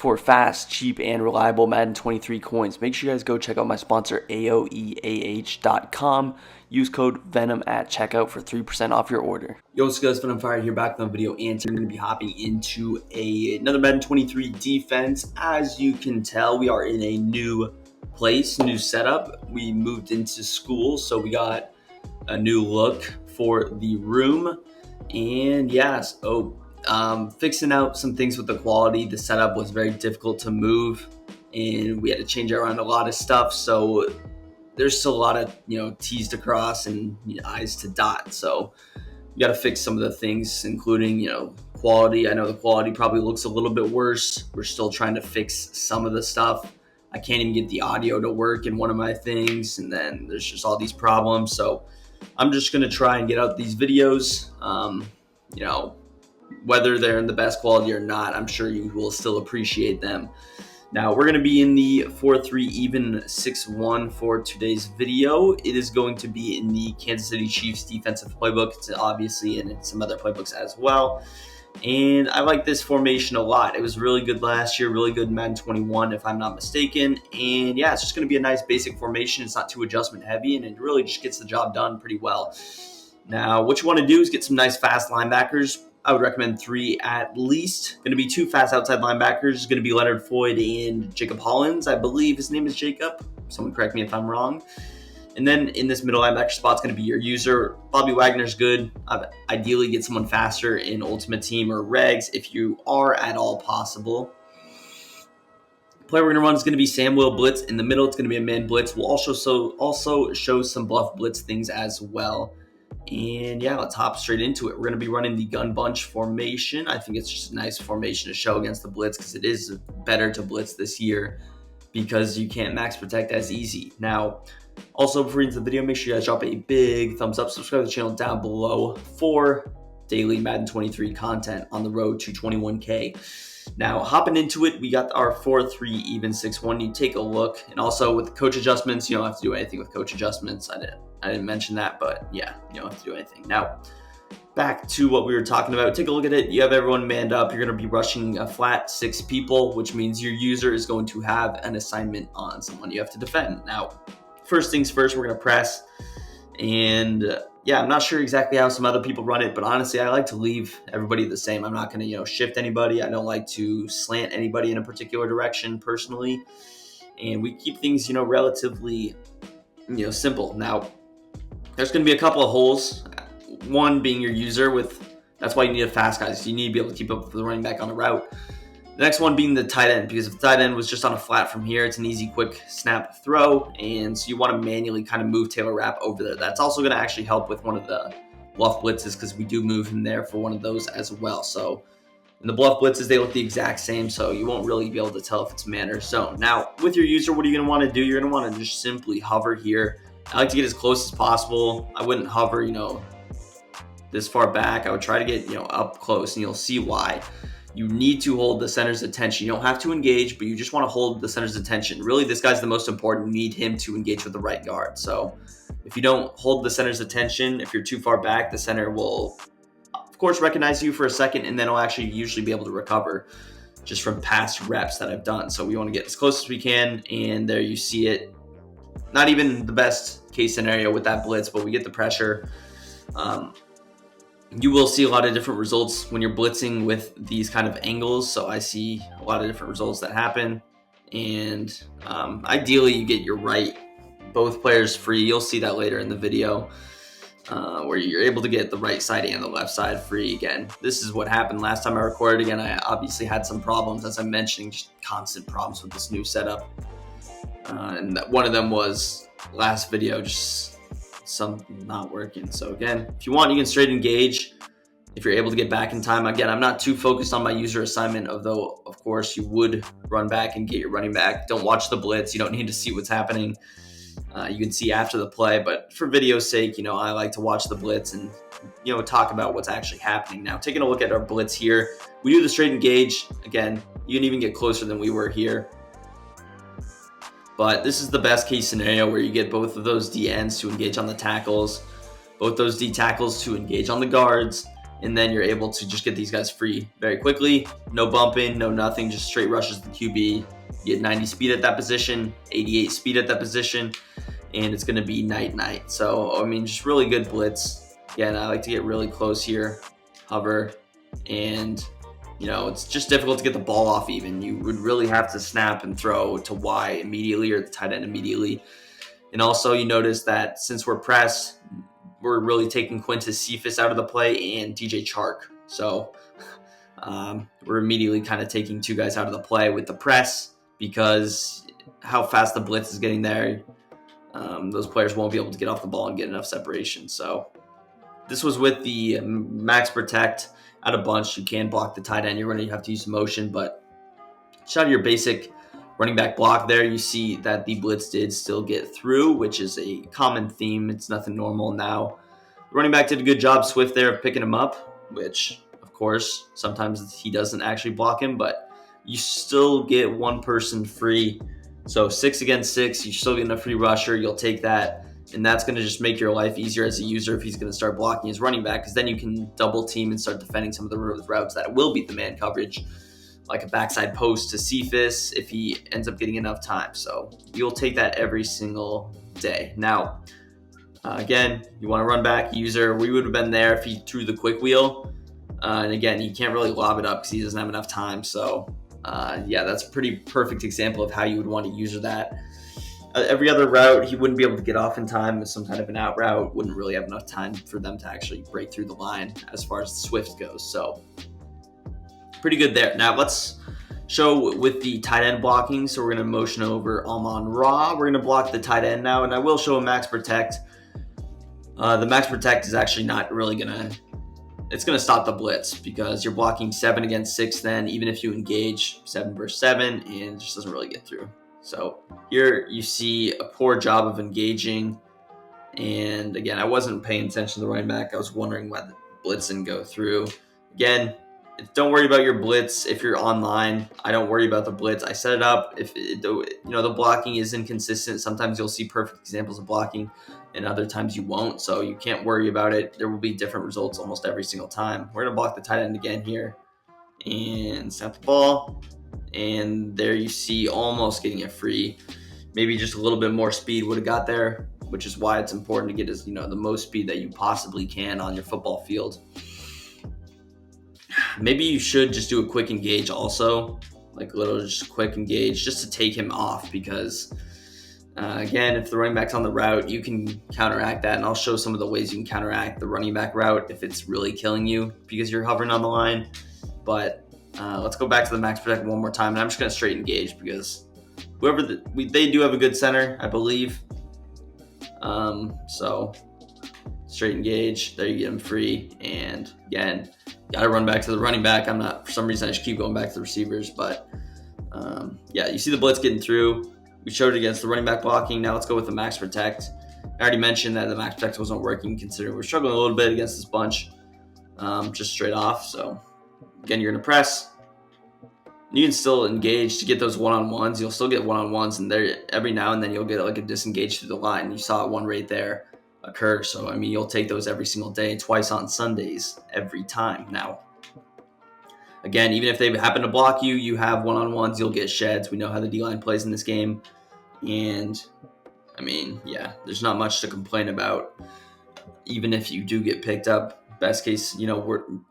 for fast, cheap, and reliable Madden 23 coins. Make sure you guys go check out my sponsor, AOEAH.com. Use code VENOM at checkout for 3% off your order. Yo, what's good? It's Venom Fire here, back with another video, and today we're going to be hopping into another Madden 23 defense. As you can tell, we are in a new place, new setup. We moved into school, so we got a new look for the room. And yeah, so fixing out some things with the quality. The setup was very difficult to move, and we had to change around a lot of stuff. So there's still a lot of T's to cross and I's to dot. So we got to fix some of the things, including quality. I know the quality probably looks a little bit worse. We're still trying to fix some of the stuff. I can't even get the audio to work in one of my things, and then there's just all these problems. So I'm just gonna try and get out these videos. Whether they're in the best quality or not, I'm sure you will still appreciate them. Now, we're going to be in the 4-3 even 6-1 for today's video. It is going to be in the Kansas City Chiefs defensive playbook. It's obviously in some other playbooks as well. And I like this formation a lot. It was really good last year, really good in Madden 21, if I'm not mistaken. And yeah, it's just going to be a nice basic formation. It's not too adjustment heavy, and it really just gets the job done pretty well. Now, what you want to do is get some nice fast linebackers. I would recommend 3 at least. Going to be 2 fast outside linebackers. Going to be Leonard Floyd and Jacob Hollins. I believe his name is Jacob. Someone correct me if I'm wrong. And then in this middle linebacker spot is going to be your user. Bobby Wagner's good. Ideally, get someone faster in Ultimate Team or Regs if you are at all possible. The player we're going to run is going to be Samuel Blitz. In the middle, it's going to be a man blitz. We'll also show some Bluff Blitz things as well. And yeah, let's hop straight into it. We're going to be running the gun bunch formation. I think it's just a nice formation to show against the blitz because it is better to blitz this year because you can't max protect as easy. Now, also before you get into the video, make sure you guys drop a big thumbs up, subscribe to the channel down below for daily Madden 23 content on the road to 21K. Now, hopping into it, we got our 4-3 even 6-1. You take a look, and also with coach adjustments, you don't have to do anything with coach adjustments. I didn't mention that, but yeah, you don't have to do anything. Now, back to what we were talking about. Take a look at it. You have everyone manned up. You're going to be rushing a flat 6 people, which means your user is going to have an assignment on someone you have to defend. Now, first things first, we're going to press, and yeah, I'm not sure exactly how some other people run it, but honestly, I like to leave everybody the same. I'm not going to, shift anybody. I don't like to slant anybody in a particular direction personally, and we keep things, relatively, simple. Now, there's going to be a couple of holes. One being your user that's why you need a fast guy. So you need to be able to keep up with the running back on the route. The next one being the tight end, because if the tight end was just on a flat from here, it's an easy, quick snap throw, and so you want to manually kind of move Taylor Rapp over there. That's also going to actually help with one of the Bluff Blitzes because we do move him there for one of those as well. So in the Bluff Blitzes, they look the exact same, so you won't really be able to tell if it's man or zone. Now, with your user, what are you going to want to do? You're going to want to just simply hover here. I like to get as close as possible. I wouldn't hover, this far back. I would try to get, up close, and you'll see why. You need to hold the center's attention. You don't have to engage, but you just want to hold the center's attention. Really, this guy's the most important. You need him to engage with the right guard. So if you don't hold the center's attention, if you're too far back, the center will, of course, recognize you for a second, and then it'll actually usually be able to recover just from past reps that I've done. So we want to get as close as we can, and there you see it. Not even the best case scenario with that blitz, but we get the pressure. You will see a lot of different results when you're blitzing with these kind of angles. So I see a lot of different results that happen. And ideally, you get your both players free. You'll see that later in the video where you're able to get the right side and the left side free again. This is what happened last time I recorded. Again, I obviously had some problems, as I'm mentioning, just constant problems with this new setup. And one of them was last video, just something not working. So again, if you want, you can straight engage if you're able to get back in time. Again, I'm not too focused on my user assignment, although of course you would run back and get your running back. Don't watch the blitz. You don't need to see what's happening. You can see after the play, but for video's sake, I like to watch the blitz and talk about what's actually happening. Now, taking a look at our blitz here, we do the straight engage. Again, you can even get closer than we were here. But this is the best case scenario where you get both of those D ends to engage on the tackles, both those D tackles to engage on the guards, and then you're able to just get these guys free very quickly. No bumping, no nothing, just straight rushes to the QB. You get 90 speed at that position, 88 speed at that position, and it's going to be night. So, I mean, just really good blitz. Again, I like to get really close here, hover, and, you know, it's just difficult to get the ball off even. You would really have to snap and throw to Y immediately or the tight end immediately. And also, you notice that since we're pressed, we're really taking Quintus Cephas out of the play and DJ Chark. So we're immediately kind of taking two guys out of the play with the press because how fast the blitz is getting there, those players won't be able to get off the ball and get enough separation. So this was with the max protect out of bunch. You can block the tight end. You're going to have to use motion, but just out of your basic running back block there, you see that the blitz did still get through, which is a common theme. It's nothing normal now. The running back did a good job, Swift, there of picking him up, which, of course, sometimes he doesn't actually block him, but you still get one person free. So 6 against 6, you still get a free rusher. You'll take that, and that's going to just make your life easier as a user if he's going to start blocking his running back, because then you can double team and start defending some of the routes that will beat the man coverage, like a backside post to Cephas if he ends up getting enough time. So you'll take that every single day. Now, again, you want to run back user. We would have been there if he threw the quick wheel. And again, he can't really lob it up because he doesn't have enough time. So yeah, that's a pretty perfect example of how you would want to user that. Every other route, he wouldn't be able to get off in time with some kind of an out route. Wouldn't really have enough time for them to actually break through the line as far as the Swift goes. So pretty good there. Now let's show with the tight end blocking. So we're going to motion over Amon-Ra. We're going to block the tight end now, and I will show a max protect. The max protect is actually not really it's going to stop the blitz because you're blocking 7 against 6 then, even if you engage 7 versus 7, and it just doesn't really get through. So here you see a poor job of engaging. And again, I wasn't paying attention to the running back. I was wondering why the blitz didn't go through. Again, don't worry about your blitz if you're online. I don't worry about the blitz. I set it up. If the blocking is inconsistent, sometimes you'll see perfect examples of blocking, and other times you won't. So you can't worry about it. There will be different results almost every single time. We're gonna block the tight end again here, and snap the ball. And there you see almost getting it free. Maybe just a little bit more speed would have got there, which is why it's important to get the most speed that you possibly can on your football field. Maybe you should just do a quick engage also, like a little just quick engage just to take him off because, again, if the running back's on the route, you can counteract that, and I'll show some of the ways you can counteract the running back route if it's really killing you because you're hovering on the line. But let's go back to the max protect one more time, and I'm just going to straight engage because they do have a good center, I believe. So straight engage, there you get him free, and again, got to run back to the running back. For some reason, I just keep going back to the receivers, but yeah, you see the blitz getting through. We showed it against the running back blocking. Now let's go with the max protect. I already mentioned that the max protect wasn't working considering we're struggling a little bit against this bunch, just straight off. So again, you're going to press. You can still engage to get those one-on-ones. You'll still get one-on-ones, and there every now and then you'll get like a disengage through the line. You saw one right there occur. So, I mean, you'll take those every single day, twice on Sundays, every time. Now, again, even if they happen to block you, you have one-on-ones, you'll get sheds. We know how the D-line plays in this game. And, I mean, yeah, there's not much to complain about. Even if you do get picked up, best case,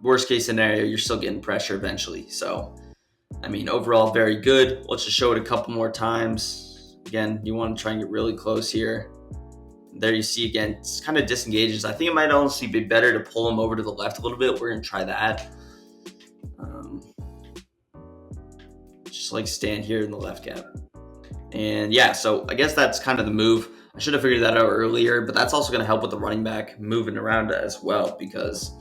worst case scenario, you're still getting pressure eventually. So, I mean, overall, very good. Let's just show it a couple more times. Again, you want to try and get really close here. There you see, again, it's kind of disengages. I think it might honestly be better to pull him over to the left a little bit. We're going to try that. Just like stand here in the left gap. And yeah, so I guess that's kind of the move. I should have figured that out earlier, but that's also going to help with the running back moving around as well because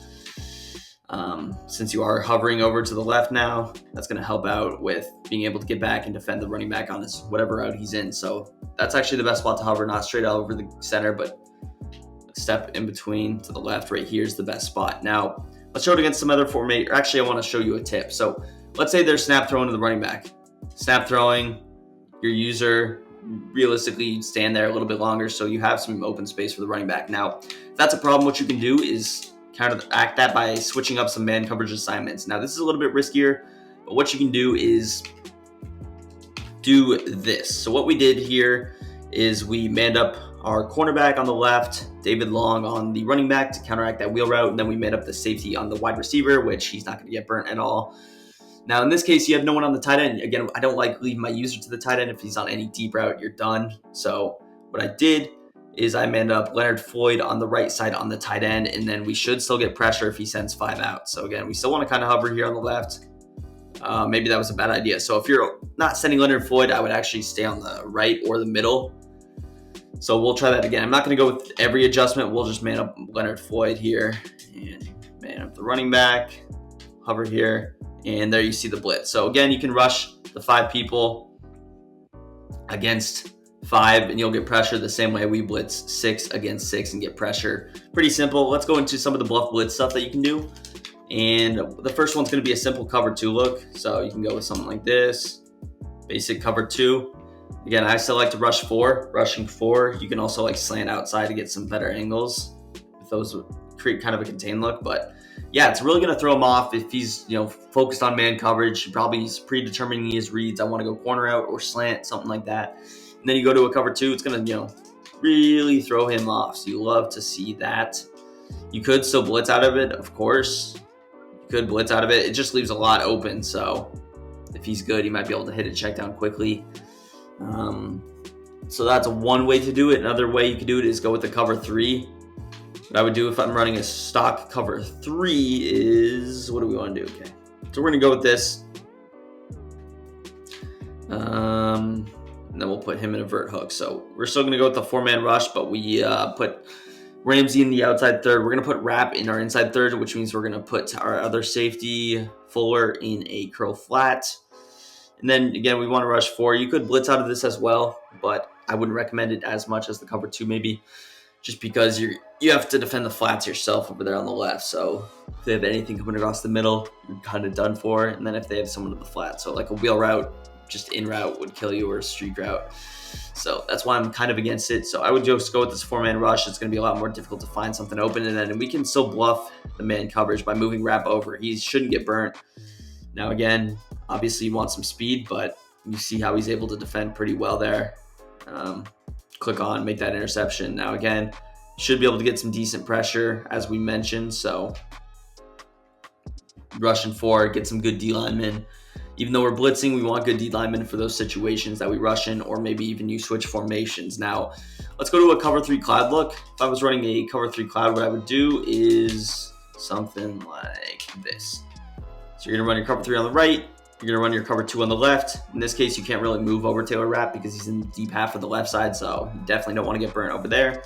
since you are hovering over to the left now, that's going to help out with being able to get back and defend the running back on his whatever route he's in. So that's actually the best spot to hover, not straight out over the center, but a step in between to the left right here is the best spot. Now, let's show it against some other formation. Actually, I want to show you a tip. So let's say they're snap throwing to the running back. Snap throwing, your user realistically stand there a little bit longer so you have some open space for the running back. Now, if that's a problem, what you can do is counteract that by switching up some man coverage assignments. Now, this is a little bit riskier, but what you can do is do this. So what we did here is we manned up our cornerback on the left, David Long on the running back to counteract that wheel route, and then we manned up the safety on the wide receiver, which he's not going to get burnt at all. Now, in this case, you have no one on the tight end. Again, I don't like leaving my user to the tight end. If he's on any deep route, you're done. So what I did is I manned up Leonard Floyd on the right side on the tight end, and then we should still get pressure if he sends 5 out. So again, we still want to kind of hover here on the left. Maybe that was a bad idea. So if you're not sending Leonard Floyd, I would actually stay on the right or the middle. So we'll try that again. I'm not going to go with every adjustment. We'll just man up Leonard Floyd here and man up the running back, hover here, and there you see the blitz. So again, you can rush the 5 people against 5 and you'll get pressure the same way we blitz 6 against 6 and get pressure. Pretty simple. Let's go into some of the Bluff Blitz stuff that you can do. And the first one's going to be a simple cover 2 look. So you can go with something like this, basic cover 2. Again, I still like to rush 4, rushing 4. You can also like slant outside to get some better angles. If those would create kind of a contained look, but yeah, it's really going to throw him off if he's, focused on man coverage. Probably he's predetermining his reads. I want to go corner out or slant, something like that. And then you go to a cover 2. It's going to, really throw him off. So you love to see that. You could still blitz out of it, of course. You could blitz out of it. It just leaves a lot open. So if he's good, he might be able to hit a check down quickly. So that's one way to do it. Another way you could do it is go with the cover 3. What I would do if I'm running a stock cover 3 is, what do we want to do? Okay, so we're going to go with this. And then we'll put him in a vert hook. So we're still going to go with the 4-man rush, but we put Ramsey in the outside third. We're going to put Rapp in our inside third, which means we're going to put our other safety, Fuller, in a curl flat. And then again, we want to rush 4. You could blitz out of this as well, but I wouldn't recommend it as much as the cover 2 maybe, just because you have to defend the flats yourself over there on the left. So if they have anything coming across the middle, you're kind of done for. And then if they have someone to the flat, so like a wheel route, just in route would kill you, or a streak route. So that's why I'm kind of against it. So I would just go with this 4-man rush. It's going to be a lot more difficult to find something open, and then we can still bluff the man coverage by moving Rapp over. He shouldn't get burnt. Now again, obviously you want some speed, but you see how he's able to defend pretty well there. Click on, make that interception. Now again, should be able to get some decent pressure as we mentioned. So rushing 4, get some good D linemen. Even though we're blitzing, we want good D linemen for those situations that we rush in, or maybe even you switch formations. Now, let's go to a cover 3 cloud look. If I was running a cover 3 cloud, what I would do is something like this. So you're going to run your cover 3 on the right. You're going to run your cover 2 on the left. In this case, you can't really move over Taylor Rapp because he's in the deep half of the left side, so you definitely don't want to get burnt over there.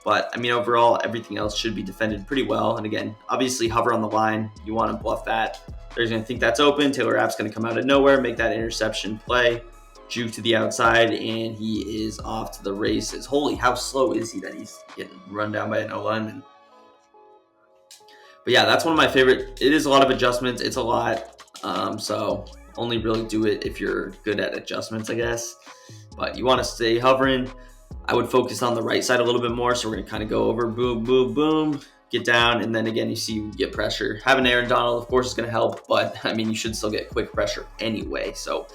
But, I mean, overall, everything else should be defended pretty well. And again, obviously hover on the line. You want to bluff that. They're going to think that's open. Taylor Rapp's going to come out of nowhere, make that interception play, juke to the outside, and he is off to the races. Holy, how slow is he that he's getting run down by an O-lineman? But yeah, that's one of my favorite. It is a lot of adjustments. It's a lot. So only really do it if you're good at adjustments, I guess. But you want to stay hovering. I would focus on the right side a little bit more. So we're going to kind of go over, boom, boom, boom, get down. And then again, you see you get pressure. Having Aaron Donald, of course, is going to help. But I mean, you should still get quick pressure anyway. So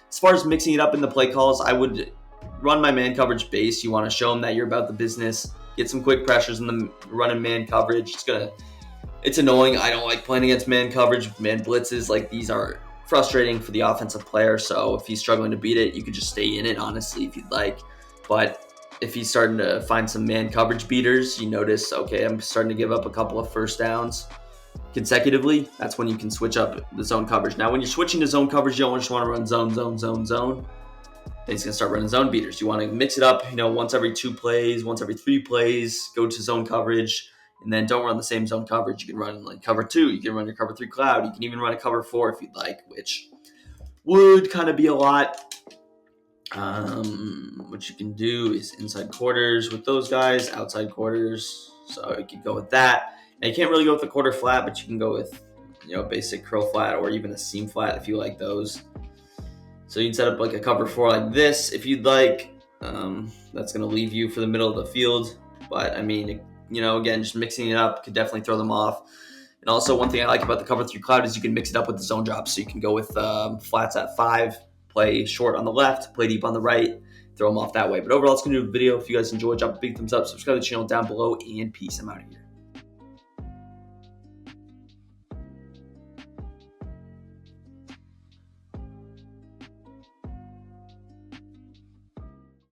as far as mixing it up in the play calls, I would run my man coverage base. You want to show them that you're about the business. Get some quick pressures in the running man coverage. It's annoying. I don't like playing against man coverage, man blitzes. Like, these are frustrating for the offensive player. So if he's struggling to beat it, you could just stay in it, honestly, if you'd like. But if he's starting to find some man coverage beaters, you notice, okay, I'm starting to give up a couple of first downs consecutively. That's when you can switch up the zone coverage. Now, when you're switching to zone coverage, you don't just want to run zone, zone, zone, zone. Then he's going to start running zone beaters. You want to mix it up, once every 2 plays, once every 3 plays, go to zone coverage. And then don't run the same zone coverage. You can run like cover 2. You can run your cover 3 cloud. You can even run a cover 4 if you'd like, which would kind of be a lot. What you can do is inside quarters with those guys, outside quarters. So you could go with that. And you can't really go with the quarter flat, but you can go with, basic curl flat or even a seam flat if you like those. So you can set up like a cover 4 like this if you'd like. That's going to leave you for the middle of the field. But I mean, again, just mixing it up could definitely throw them off. And also, one thing I like about the cover 3 cloud is you can mix it up with the zone drop. So you can go with flats at 5, play short on the left, play deep on the right, throw them off that way. But overall, it's going to do a video. If you guys enjoyed, drop a big thumbs up, subscribe to the channel down below, and peace. I'm out of here.